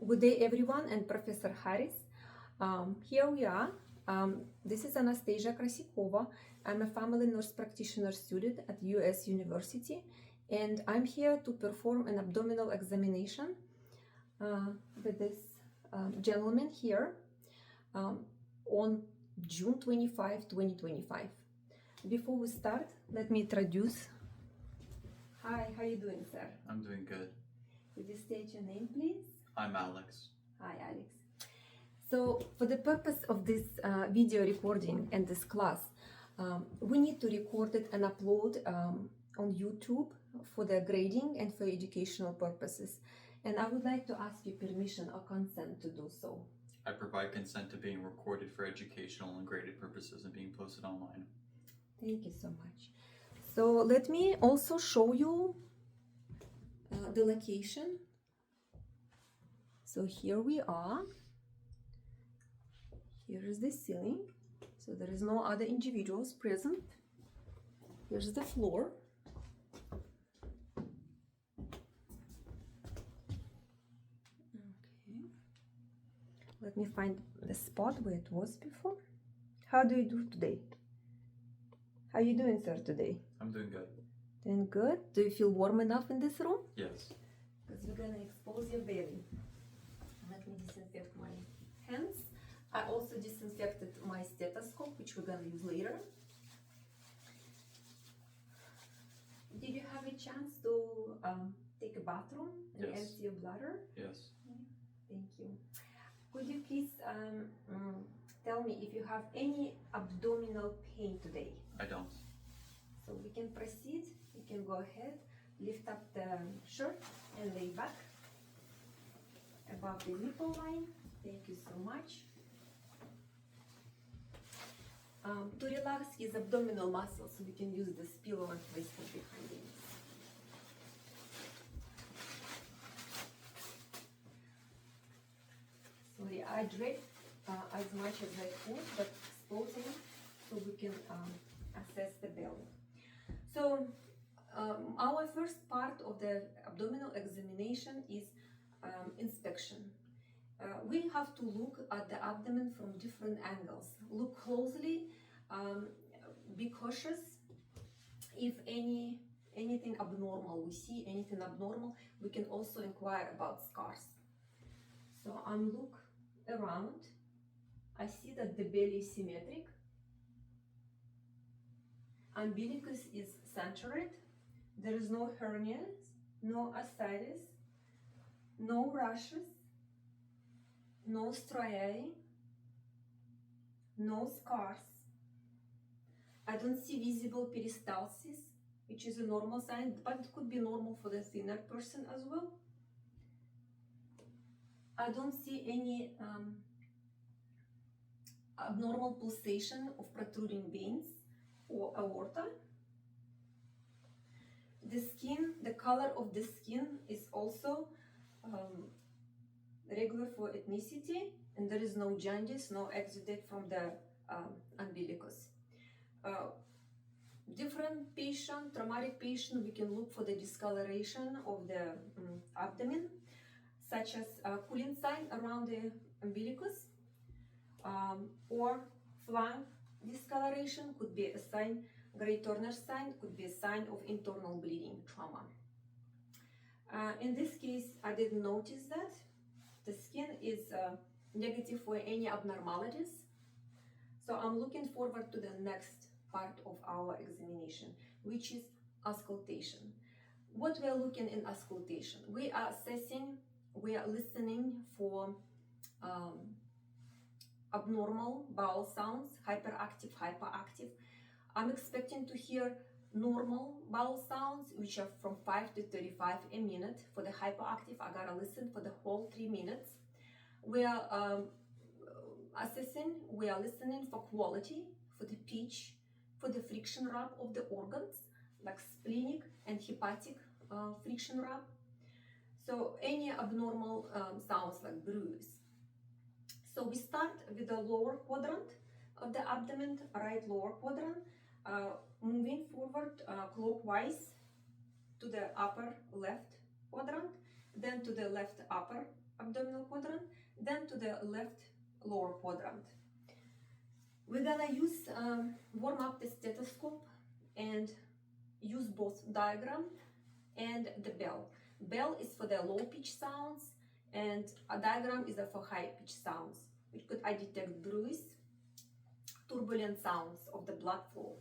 Good day, everyone, and Professor Harris. Here we are. This is Anastasia Krasikova. I'm a family nurse practitioner student at US University, and I'm here to perform an abdominal examination with this gentleman here on June 25, 2025. Before we start, let me introduce. Hi, how are you doing, sir? I'm doing good. Could you state your name, please? I'm Alex. Hi, Alex. So, for the purpose of this video recording and this class, we need to record it and upload on YouTube for the grading and for educational purposes. And I would like to ask you permission or consent to do so. I provide consent to being recorded for educational and graded purposes and being posted online. Thank you so much. So, let me also show you the location. So here we are. Here is the ceiling. So there is no other individuals present. Here's the floor. Okay. Let me find the spot where it was before. How do you do today? How are you doing, sir, today? I'm doing good. Doing good? Do you feel warm enough in this room? Yes. Because we're gonna expose your belly. Let me disinfect my hands. I also disinfected my stethoscope, which we're gonna use later. Did you have a chance to take a bathroom and Yes. empty your bladder? Yes. Thank you. Could you please tell me if you have any abdominal pain today? I don't. So we can proceed. You can go ahead, lift up the shirt and lay back above the nipple line. Thank you so much. To relax his abdominal muscles, we can use this pillow and place it behind him. So I drape as much as I could, but exposing so we can assess the belly. So our first part of the abdominal examination is inspection. We have to look at the abdomen from different angles. Look closely, be cautious. If anything abnormal, we see anything abnormal, we can also inquire about scars. So I'm look around. I see that the belly is symmetric. Umbilicus is centered. There is no hernias, no ascites, no rashes, no striae, no scars. I don't see visible peristalsis, which is a normal sign, but it could be normal for the thinner person as well. I don't see any abnormal pulsation of protruding veins or aorta. The skin, the color of the skin is also regular for ethnicity, and there is no jaundice, no exudate from the umbilicus. Different patient, traumatic patient, we can look for the discoloration of the abdomen, such as cooling sign around the umbilicus, or flank discoloration could be a sign. Gray Turner sign could be a sign of internal bleeding trauma. In this case, I didn't notice that. The skin is negative for any abnormalities. So I'm looking forward to the next part of our examination, which is auscultation. What we are looking in auscultation, we are assessing, we are listening for abnormal bowel sounds, hyperactive, hyperactive. I'm expecting to hear normal bowel sounds, which are from 5 to 35 a minute. For the hyperactive, I gotta listen for the whole 3 minutes. We are assessing, we are listening for quality, for the pitch, for the friction rub of the organs, like splenic and hepatic friction rub. So any abnormal sounds like bruise. So we start with the lower quadrant of the abdomen, right lower quadrant, moving forward clockwise to the upper left quadrant, then to the left upper abdominal quadrant, then to the left lower quadrant. We're gonna use warm up the stethoscope and use both diaphragm and the bell. Bell is for the low pitch sounds and a diaphragm is for high pitch sounds, which could I detect bruise, turbulent sounds of the blood flow,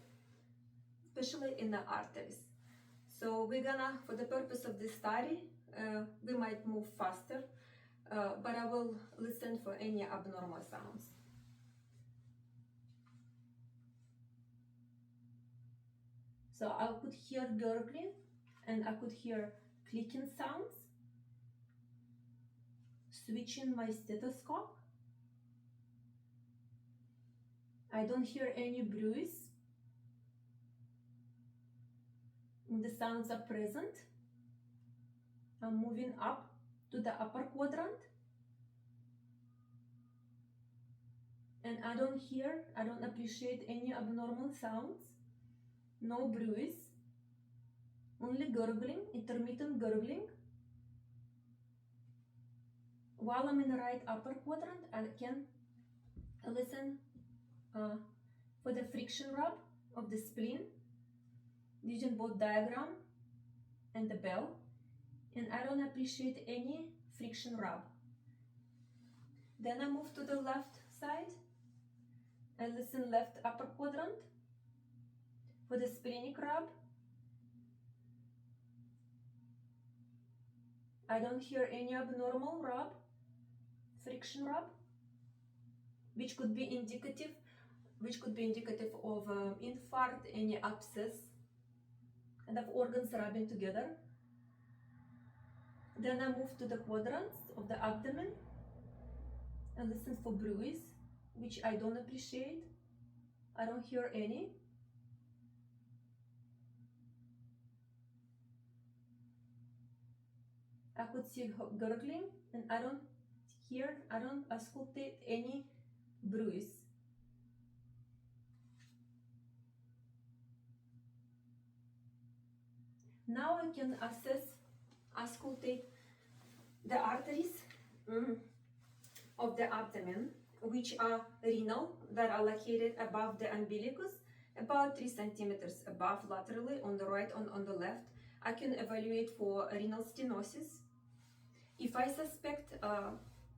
especially in the arteries. So we're gonna, for the purpose of this study, we might move faster, but I will listen for any abnormal sounds. So I could hear gurgling and I could hear clicking sounds. Switching my stethoscope. I don't hear any bruise. The sounds are present. I'm moving up to the upper quadrant. And I don't appreciate any abnormal sounds. No bruise. Only gurgling, intermittent gurgling. While I'm in the right upper quadrant, I can listen for the friction rub of the spleen using both diaphragm and the bell, and I don't appreciate any friction rub. Then I move to the left side and listen left upper quadrant for the splenic rub. I don't hear any abnormal rub, friction rub, which could be indicative of infarct, any abscess, and of organs rubbing together. Then I move to the quadrants of the abdomen and listen for bruise, which I don't appreciate. I don't hear any. I could see gurgling, and I don't auscultate any bruise. Now I can auscultate the arteries of the abdomen, which are renal, that are located above the umbilicus, about 3 centimeters above laterally on the right and on the left. I can evaluate for renal stenosis. If I suspect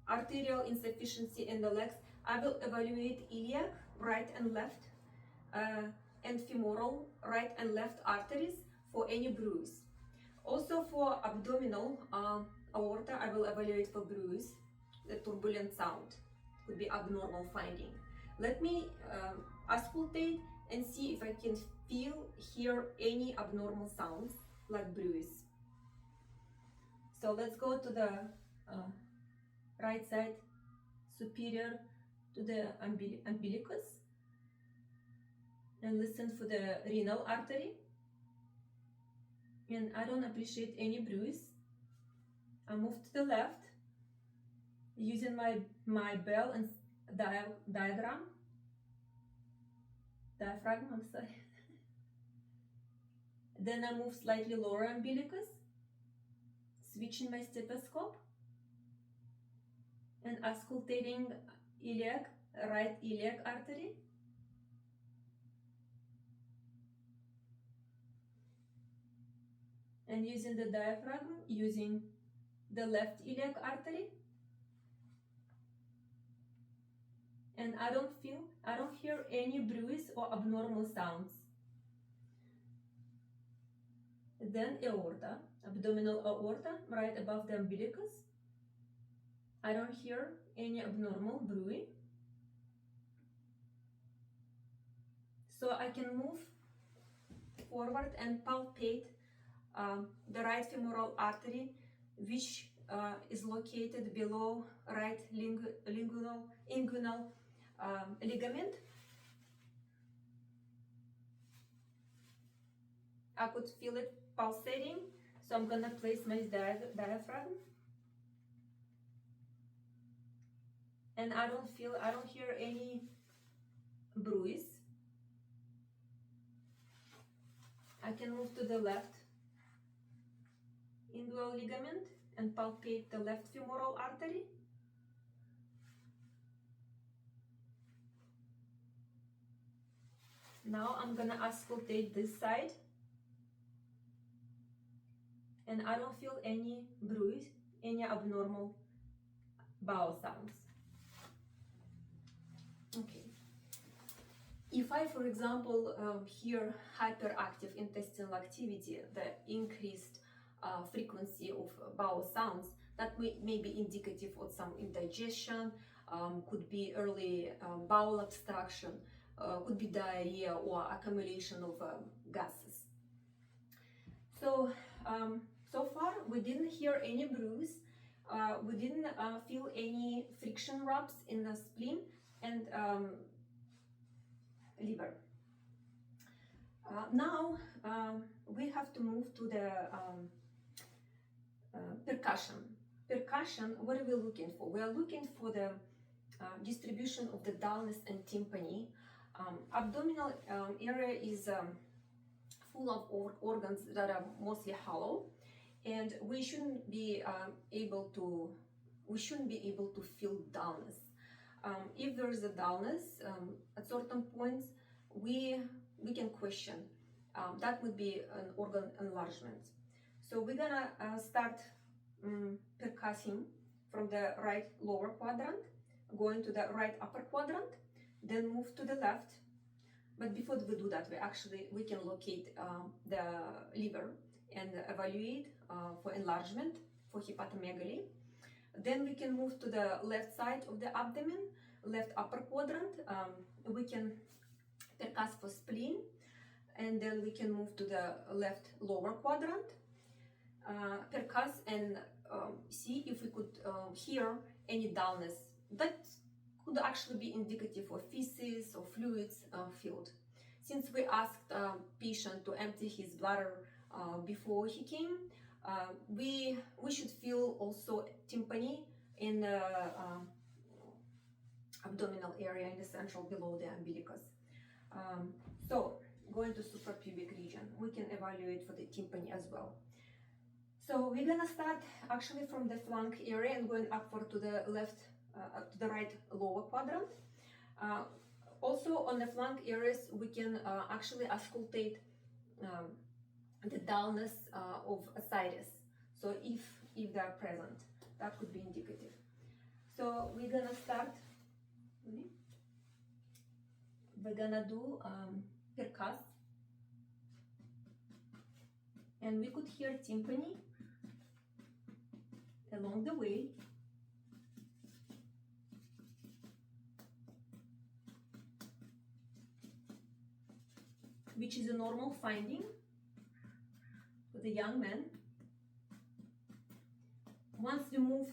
arterial insufficiency in the legs, I will evaluate iliac, right and left, and femoral, right and left arteries for any bruise. Also for abdominal aorta, I will evaluate for bruise, the turbulent sound could be abnormal finding. Let me auscultate and see if I can hear any abnormal sounds like bruise. So let's go to the right side, superior to the umbilicus, and listen for the renal artery. And I don't appreciate any bruise. I move to the left, using my bell and diaphragm, I'm sorry. Then I move slightly lower umbilicus, switching my stethoscope, and auscultating iliac, right iliac artery. And using the diaphragm, using the left iliac artery. And I don't hear any bruise or abnormal sounds. Then aorta, abdominal aorta, right above the umbilicus. I don't hear any abnormal bruit. So I can move forward and palpate the right femoral artery, which is located below right inguinal ligament. I could feel it pulsating, so I'm gonna place my diaphragm. And I don't hear any bruise. I can move to the left inguinal ligament and palpate the left femoral artery. Now I'm gonna auscultate this side, and I don't feel any bruise, any abnormal bowel sounds. Okay. If I, for example, hear hyperactive intestinal activity, the increased frequency of bowel sounds, that may be indicative of some indigestion, could be early bowel obstruction, could be diarrhea or accumulation of gases. So, so far we didn't hear any bruise, we didn't feel any friction rubs in the spleen and liver. Now we have to move to the percussion. Percussion, what are we looking for? We are looking for the distribution of the dullness and tympany. Abdominal area is full of organs that are mostly hollow, and we shouldn't be able to feel dullness. If there is a dullness at certain points, we can question. That would be an organ enlargement. So we're gonna start percussing from the right lower quadrant, going to the right upper quadrant, then move to the left. But before we do that, we can locate the liver and evaluate for enlargement, for hepatomegaly. Then we can move to the left side of the abdomen, left upper quadrant. We can percuss for spleen, and then we can move to the left lower quadrant, percuss and see if we could hear any dullness. That could actually be indicative of feces or fluids filled. Since we asked patient to empty his bladder before he came, we should feel also tympany in the abdominal area in the central below the umbilicus. So going to suprapubic region, we can evaluate for the tympany as well. So we're gonna start actually from the flank area and going upward to the left, to the right lower quadrant. Also on the flank areas, we can actually auscultate the dullness of ascites. So if they are present, that could be indicative. So we're gonna start. We're gonna do percuss, and we could hear tympany along the way. Which is a normal finding for the young man. Once we move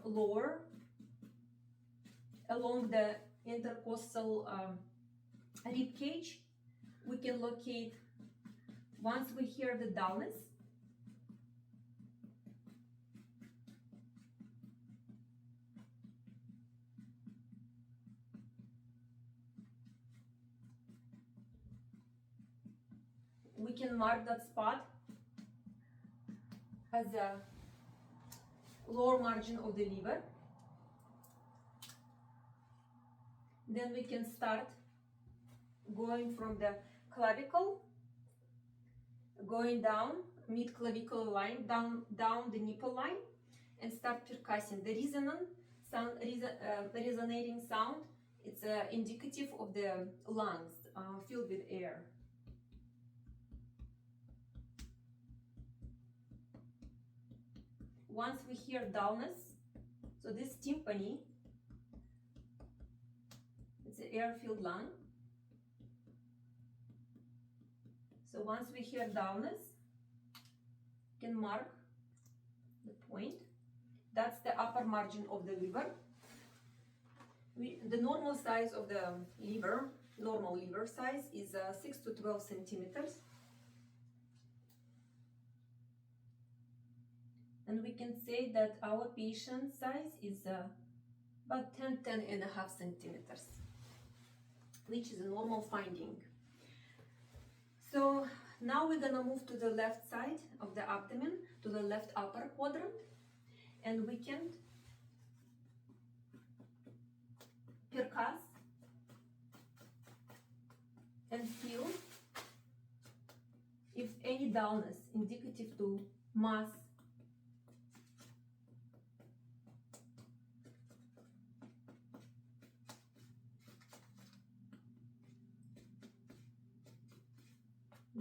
lower along the intercostal rib cage, we can locate, once we hear the dullness, we can mark that spot as a lower margin of the liver. Then we can start going from the clavicle, going down mid-clavicular line, down the nipple line, and start percussing. The resonant sound, resonating sound, it's indicative of the lungs filled with air. Once we hear dullness, so this tympany, it's an air-filled lung. So once we hear dullness, we can mark the point. That's the upper margin of the liver. The normal size of the liver, normal liver size is 6 to 12 centimeters. And we can say that our patient size is about 10 and a half centimeters, which is a normal finding. So now we're gonna move to the left side of the abdomen, to the left upper quadrant. and weakened. Percuss and feel if any dullness indicative to mass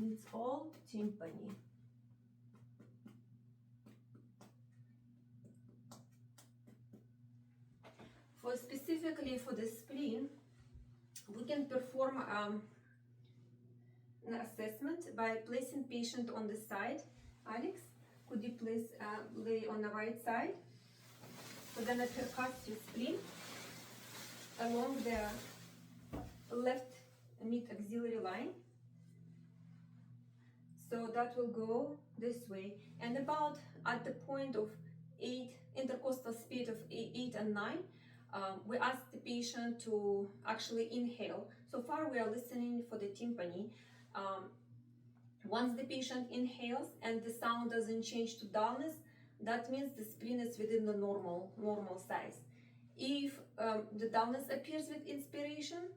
it's all tympany. For specifically for the spleen, we can perform an assessment by placing patient on the side. Alex, could you please lay on the right side? We're gonna percuss your spleen along the left mid-axillary line. So that will go this way, and about at the point of 8, intercostal speed of 8 and 9, we ask the patient to actually inhale. So far we are listening for the tympany. Once the patient inhales and the sound doesn't change to dullness, that means the spleen is within the normal size. If the dullness appears with inspiration,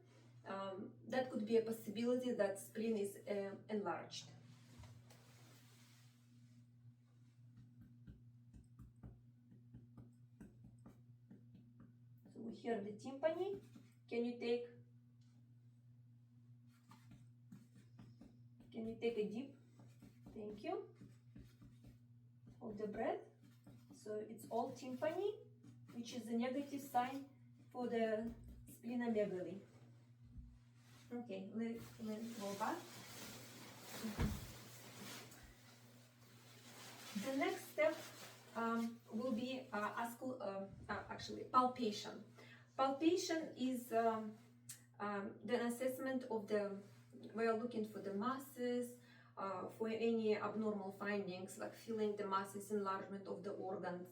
that could be a possibility that spleen is enlarged. So we hear the tympany. Can you take a dip? Thank you. Hold the breath. So it's all tympany, which is a negative sign for the splenomegaly. Okay, let's go back. The next step will be actually palpation. Palpation is the assessment of the. We are looking for the masses, for any abnormal findings like feeling the masses, enlargement of the organs.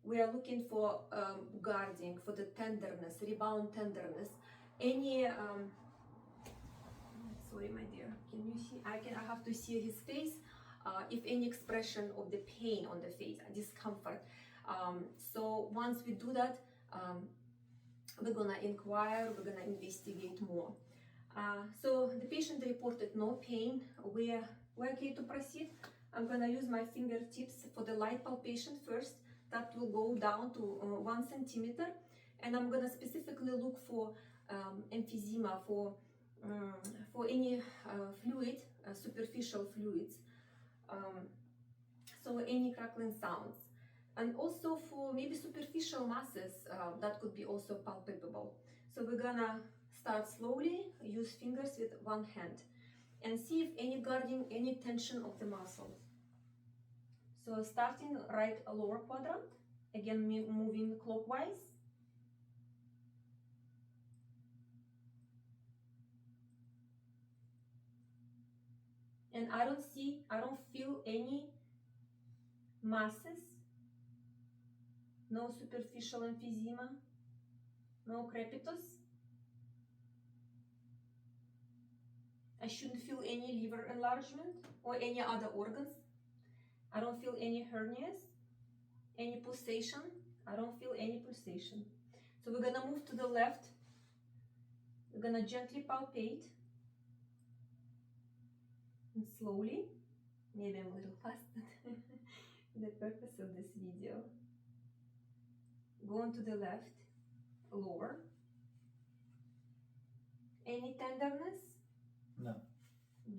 We are looking for guarding, for the tenderness, rebound tenderness. Any sorry, my dear, can you see? I have to see his face. If any expression of the pain on the face, discomfort. So once we do that, we're gonna inquire, we're gonna investigate more. So the patient reported no pain. We're okay to proceed. I'm gonna use my fingertips for the light palpation first. That will go down to 1 centimeter, and I'm gonna specifically look for emphysema, for any fluid, superficial fluids. So any crackling sounds, and also for maybe superficial masses that could be also palpable. So we're gonna start slowly, use fingers with one hand, and see if any guarding, any tension of the muscles. So starting right lower quadrant, again moving clockwise. And I don't feel any masses, no superficial emphysema, no crepitus. I shouldn't feel any liver enlargement or any other organs. I don't feel any hernias, any pulsation. I don't feel any pulsation. So we're gonna move to the left. We're gonna gently palpate. And slowly, maybe I'm a little fast, the purpose of this video. Go on to the left, lower. Any tenderness? No. No.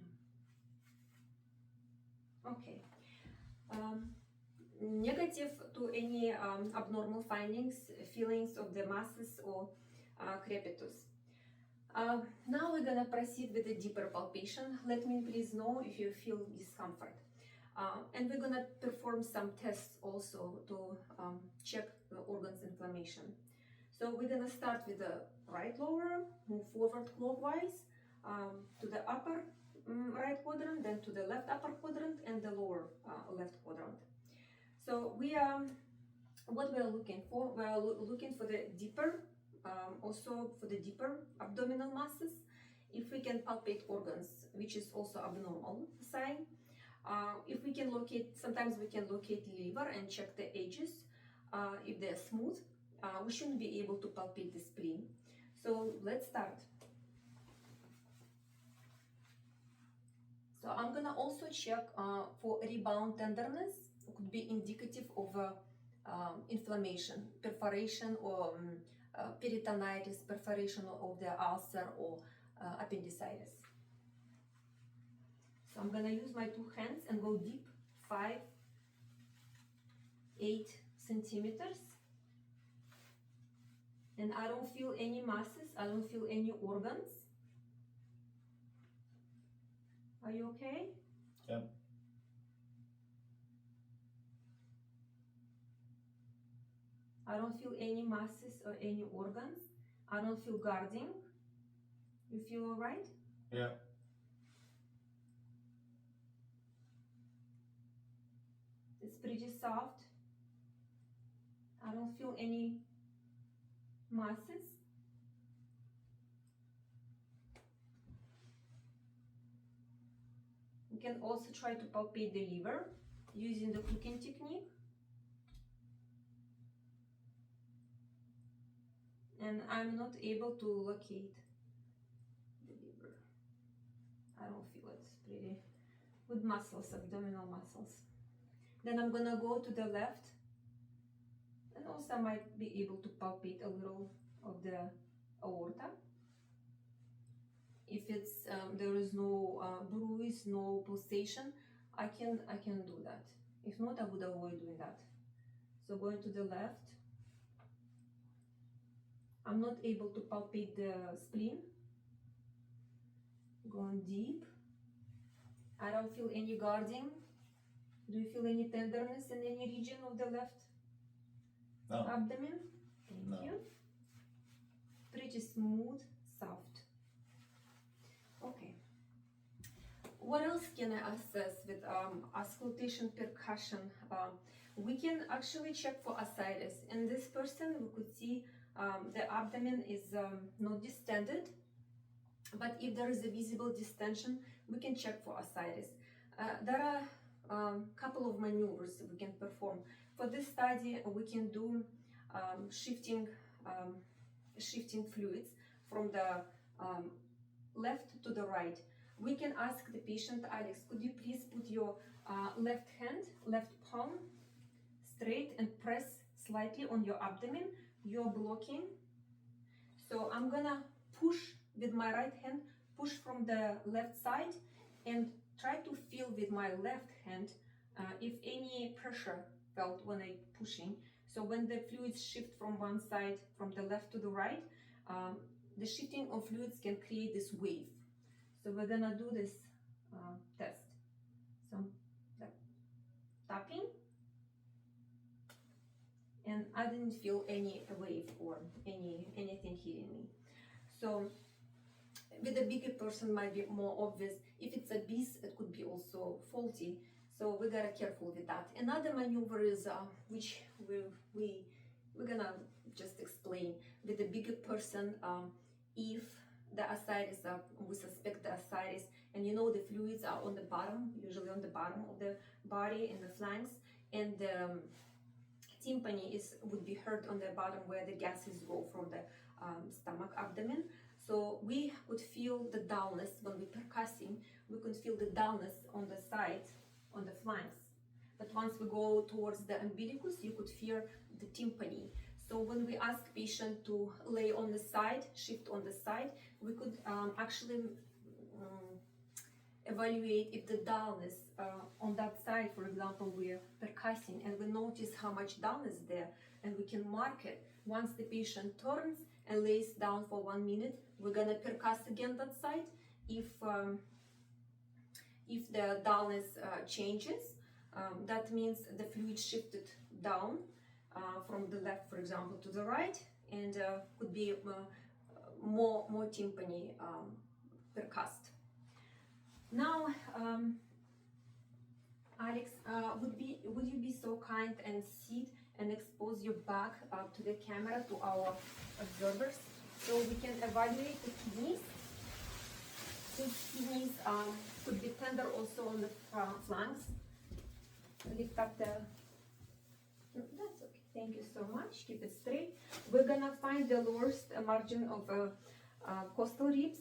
Okay. Negative to any abnormal findings, feelings of the masses or crepitus. Now we're gonna proceed with a deeper palpation. Let me please know if you feel discomfort. And we're gonna perform some tests also to check the organ's inflammation. So we're gonna start with the right lower, move forward clockwise to the upper right quadrant, then to the left upper quadrant and the lower left quadrant. So what we are looking for, we are looking for the deeper, also for the deeper abdominal masses, if we can palpate organs, which is also abnormal sign. If we can locate, sometimes we can locate liver and check the edges. If they're smooth, we shouldn't be able to palpate the spleen. So let's start. So I'm gonna also check for rebound tenderness. It could be indicative of inflammation, perforation, or peritonitis, perforation of the ulcer, or appendicitis. So I'm gonna use my 2 hands and go deep, 5, 8 centimeters. And I don't feel any masses, I don't feel any organs. Are you okay? Yep. I don't feel any masses or any organs. I don't feel guarding. You feel all right? Yeah. It's pretty soft. I don't feel any masses. You can also try to palpate the liver using the cooking technique. And I'm not able to locate the liver. I don't feel it. It's pretty good muscles, abdominal muscles. Then I'm gonna go to the left, and also I might be able to palpate a little of the aorta. If it's there is no bruise, no pulsation, I can do that. If not, I would avoid doing that. So going to the left, I'm not able to palpate the spleen. Going deep, I don't feel any guarding. Do you feel any tenderness in any region of the left No. abdomen? Thank No. you. Pretty smooth, soft. Okay. What else can I assess with auscultation percussion? We can actually check for ascites. In this person, we could see the abdomen is not distended, but if there is a visible distension, we can check for ascites. There are couple of maneuvers we can perform. For this study, we can do shifting fluids from the left to the right. We can ask the patient, Alex, could you please put your left hand, left palm straight and press slightly on your abdomen. You're blocking. So I'm gonna push with my right hand, push from the left side, and try to feel with my left hand if any pressure felt when I'm pushing. So when the fluids shift from one side, from the left to the right, the shifting of fluids can create this wave. So we're gonna do this test. So tapping, and I didn't feel any wave or anything hitting me. So with a bigger person might be more obvious. If it's a beast, it could be also faulty. So we gotta careful with that. Another maneuver is which we're gonna just explain with the bigger person. If the ascites we suspect the ascites, and you know the fluids are on the bottom, usually on the bottom of the body and the flanks, and the tympani would be heard on the bottom where the gases go from the stomach, abdomen. So we could feel the dullness when we're percussing. We could feel the dullness on the sides, on the flanks. But once we go towards the umbilicus, you could feel the tympani. So when we ask patient to lay on the side, shift on the side, we could actually evaluate if the dullness on that side, for example, we're percussing and we notice how much dullness there, and we can mark it. Once the patient turns and lays down for 1 minute, we're gonna percuss again that side. If the dullness changes, that means the fluid shifted down from the left, for example, to the right, and could be more tympani percussed. Now, Alex, would you be so kind and sit and expose your back to the camera, to our observers, so we can evaluate the kidneys? His kidneys could be tender also on the flanks. Lift up the. No, that's okay. Thank you so much. Keep it straight. We're gonna find the lowest margin of costal ribs,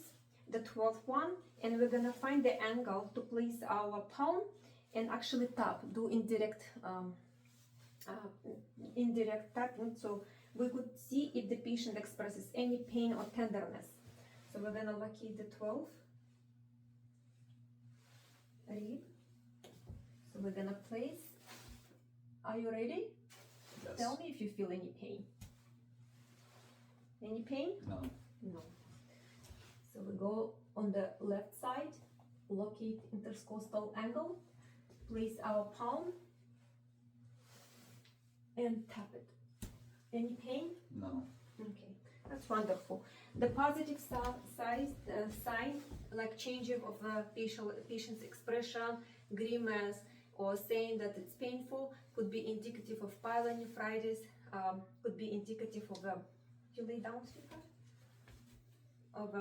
the 12th one, and we're gonna find the angle to place our palm and actually tap, do indirect tapping, so we could see if the patient expresses any pain or tenderness. So we're gonna locate the 12th rib. So we're gonna place. Are you ready? Yes. Tell me if you feel any pain. Any pain? No. No. So we go on the left side, locate intercostal angle, place our palm, and tap it. Any pain? No. Okay, that's wonderful. The positive sign, like changing of patient's expression, grimace, or saying that it's painful, could be indicative of pyelonephritis, could be indicative of you lay down, sweetheart? Of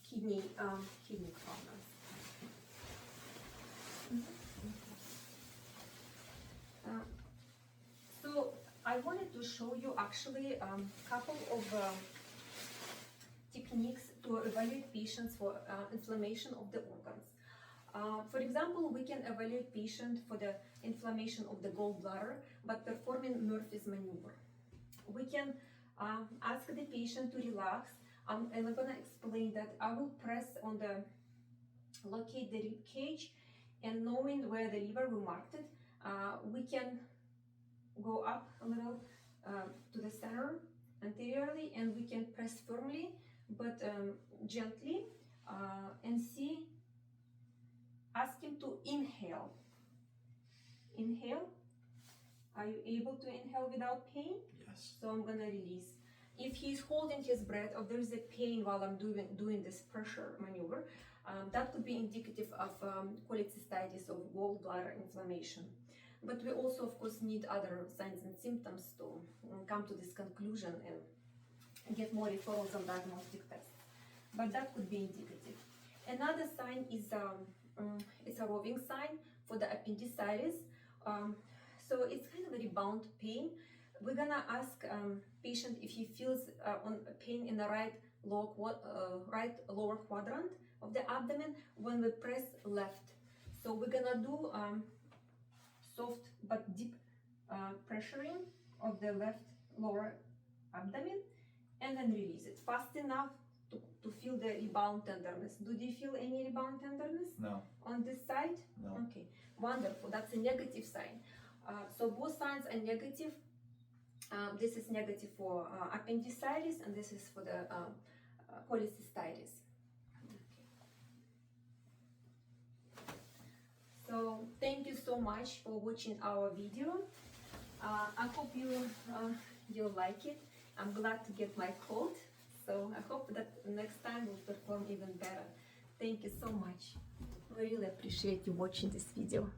kidney problems. So I wanted to show you actually a couple of techniques to evaluate patients for inflammation of the organs. For example, we can evaluate patient for the inflammation of the gallbladder by performing Murphy's maneuver. We can ask the patient to relax, and I'm gonna explain that. I will press on the, locate the rib cage, and knowing where the liver we marked it, we can go up a little to the center anteriorly, and we can press firmly but gently and see. Ask him to inhale. Inhale. Are you able to inhale without pain? Yes. So I'm gonna release. If he's holding his breath or there's a pain while I'm doing this pressure maneuver, that could be indicative of cholecystitis, of gallbladder inflammation. But we also, of course, need other signs and symptoms to come to this conclusion and get more referrals and diagnostic tests. But that could be indicative. Another sign is it's a roving sign for the appendicitis. So it's kind of a rebound pain. We're gonna ask patient if he feels on pain in the right lower quadrant of the abdomen when we press left. So we're gonna do soft but deep pressuring of the left lower abdomen, and then release it fast enough to feel the rebound tenderness. Do you feel any rebound tenderness? No. On this side? No. Okay, wonderful. That's a negative sign. So both signs are negative. This is negative for appendicitis, and this is for the cholecystitis. Okay. So thank you so much for watching our video. I hope you like it. I'm glad to get my cold. So I hope that next time we'll perform even better. Thank you so much. I really appreciate you watching this video.